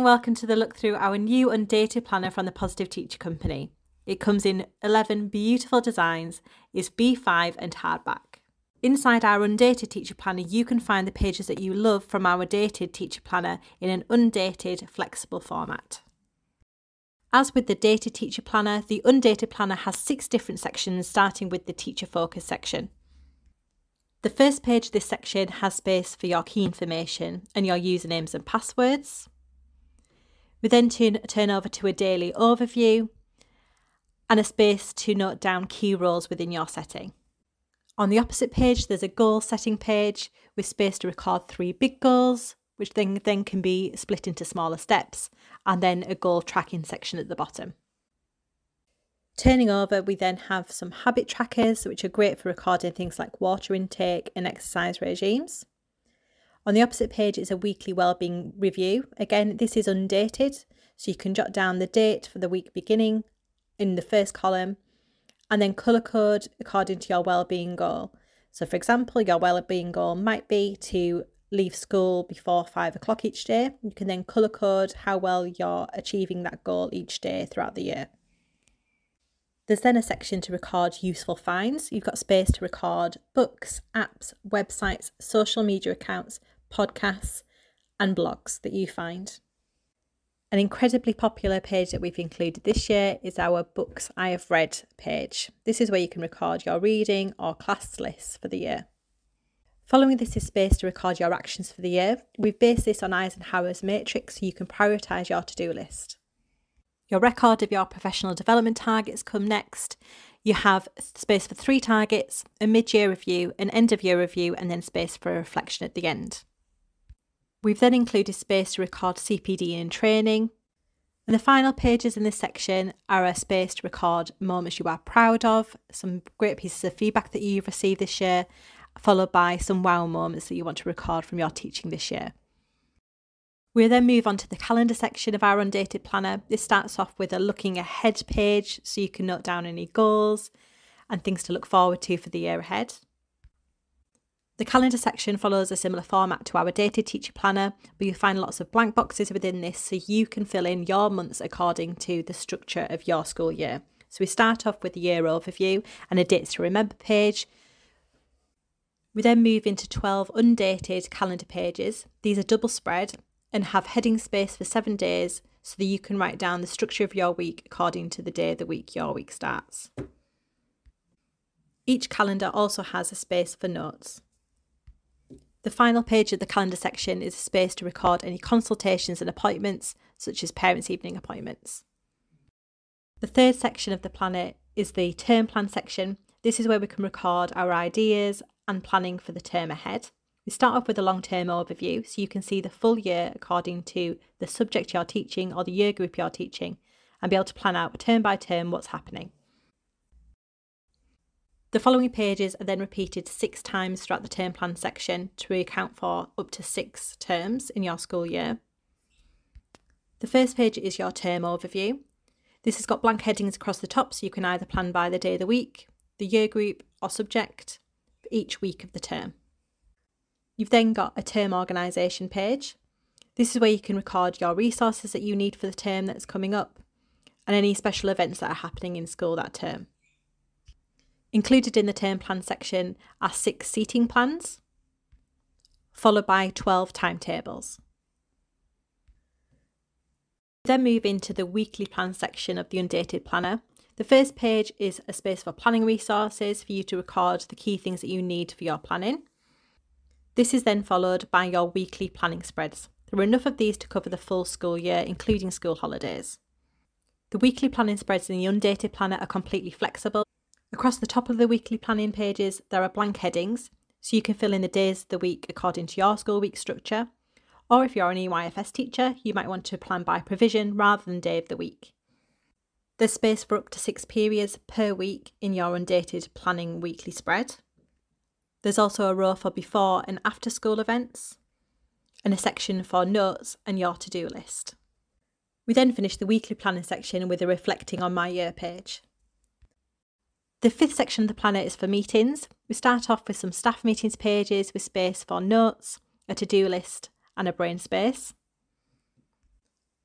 and welcome to the look through our new Undated planner from the Positive Teacher Company. It comes in 11 beautiful designs, is B5 and hardback. Inside our Undated Teacher Planner, you can find the pages that you love from our Dated Teacher Planner in an undated, flexible format. As with the Dated Teacher Planner, the Undated Planner has 6 different sections, starting with the Teacher Focus section. The first page of this section has space for your key information and your usernames and passwords. We then turn over to a daily overview and a space to note down key roles within your setting. On the opposite page, there's a goal setting page with space to record 3 big goals, which then can be split into smaller steps, and then a goal tracking section at the bottom. Turning over, we then have some habit trackers, which are great for recording things like water intake and exercise regimes. On the opposite page is a weekly wellbeing review. Again, this is undated, so you can jot down the date for the week beginning in the first column, and then colour code according to your wellbeing goal. So for example, your wellbeing goal might be to leave school before 5 o'clock each day. You can then colour code how well you're achieving that goal each day throughout the year. There's then a section to record useful finds. You've got space to record books, apps, websites, social media accounts, podcasts, and blogs that you find. An incredibly popular page that we've included this year is our Books I Have Read page. This is where you can record your reading or class lists for the year. Following this is space to record your actions for the year. We've based this on Eisenhower's matrix so you can prioritise your to-do list. Your record of your professional development targets come next. You have space for 3 targets, a mid-year review, an end-of-year review, and then space for a reflection at the end. We've then included space to record CPD and training. And the final pages in this section are a space to record moments you are proud of, some great pieces of feedback that you've received this year, followed by some wow moments that you want to record from your teaching this year. We'll then move on to the calendar section of our Undated Planner. This starts off with a looking ahead page so you can note down any goals and things to look forward to for the year ahead. The calendar section follows a similar format to our Dated Teacher Planner, but you'll find lots of blank boxes within this so you can fill in your months according to the structure of your school year. So we start off with the year overview and a dates to remember page. We then move into 12 undated calendar pages. These are double spread and have heading space for 7 days so that you can write down the structure of your week according to the day of the week your week starts. Each calendar also has a space for notes. The final page of the calendar section is a space to record any consultations and appointments, such as parents' evening appointments. The third section of the planner is the term plan section. This is where we can record our ideas and planning for the term ahead. We start off with a long-term overview so you can see the full year according to the subject you're teaching or the year group you're teaching and be able to plan out term by term what's happening. The following pages are then repeated 6 times throughout the term plan section to account for up to 6 terms in your school year. The first page is your term overview. This has got blank headings across the top so you can either plan by the day of the week, the year group or subject for each week of the term. You've then got a term organisation page. This is where you can record your resources that you need for the term that's coming up and any special events that are happening in school that term. Included in the term plan section are 6 seating plans, followed by 12 timetables. Then move into the weekly plan section of the Undated Planner. The first page is a space for planning resources for you to record the key things that you need for your planning. This is then followed by your weekly planning spreads. There are enough of these to cover the full school year, including school holidays. The weekly planning spreads in the Undated Planner are completely flexible. Across the top of the weekly planning pages, there are blank headings, so you can fill in the days of the week according to your school week structure. Or if you're an EYFS teacher, you might want to plan by provision rather than day of the week. There's space for up to 6 periods per week in your Undated planning weekly spread. There's also a row for before and after school events, and a section for notes and your to-do list. We then finish the weekly planning section with a reflecting on my year page. The 5th section of the planner is for meetings. We start off with some staff meetings pages with space for notes, a to-do list and a brain space.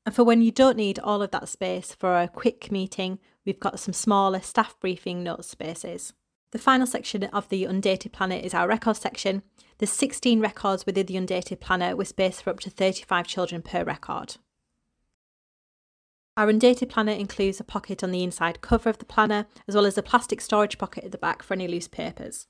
And for when you don't need all of that space for a quick meeting, we've got some smaller staff briefing note spaces. The final section of the Undated Planner is our records section. There's 16 records within the Undated Planner with space for up to 35 children per record. Our Undated Planner includes a pocket on the inside cover of the planner, as well as a plastic storage pocket at the back for any loose papers.